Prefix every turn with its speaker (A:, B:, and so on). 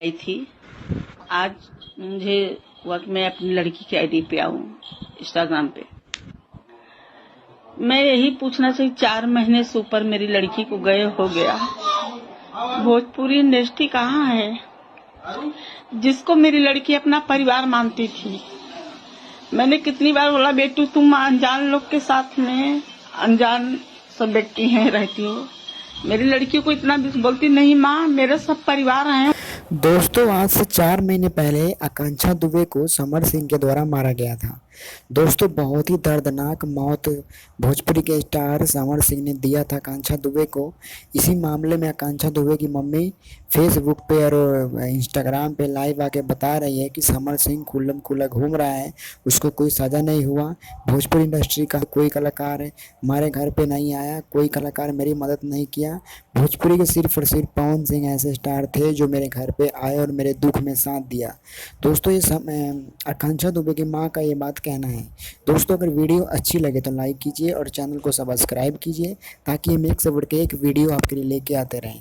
A: आई थी। आज मुझे हुआ कि मैं अपनी लड़की की आईडी पे आऊं, इंस्टाग्राम पे। मैं यही पूछना चाहिए, 4 महीने से ऊपर मेरी लड़की को गए हो गया। भोजपुरी इंडस्ट्री कहाँ है, जिसको मेरी लड़की अपना परिवार मानती थी। मैंने कितनी बार बोला, बेटू तुम अनजान लोग के साथ में, अनजान सब व्यक्ति हैं, रहती हो। मेरी लड़की को इतना भी बोलती नहीं, माँ मेरे सब परिवार हैं।
B: दोस्तों, आज से 4 महीने पहले आकांक्षा दुबे को समर सिंह के द्वारा मारा गया था। दोस्तों, बहुत ही दर्दनाक मौत भोजपुरी के स्टार समर सिंह ने दिया था आकांक्षा दुबे को। इसी मामले में आकांक्षा दुबे की मम्मी फेसबुक पे और इंस्टाग्राम पे लाइव आके बता रही है कि समर सिंह खुल्लम खुल्ला घूम रहा है, उसको कोई सज़ा नहीं हुआ। भोजपुरी इंडस्ट्री का कोई कलाकार हमारे घर पे नहीं आया, कोई कलाकार मेरी मदद नहीं किया। भोजपुरी के सिर्फ और सिर्फ पवन सिंह ऐसे स्टार थे जो मेरे घर पे आए और मेरे दुख में साथ दिया। दोस्तों, ये सब आकांक्षा दुबे की माँ का ये बात कहना है। दोस्तों, अगर वीडियो अच्छी लगे तो लाइक कीजिए और चैनल को सब्सक्राइब कीजिए, ताकि हम एक से बढ़ के एक वीडियो आपके लिए लेके आते रहें।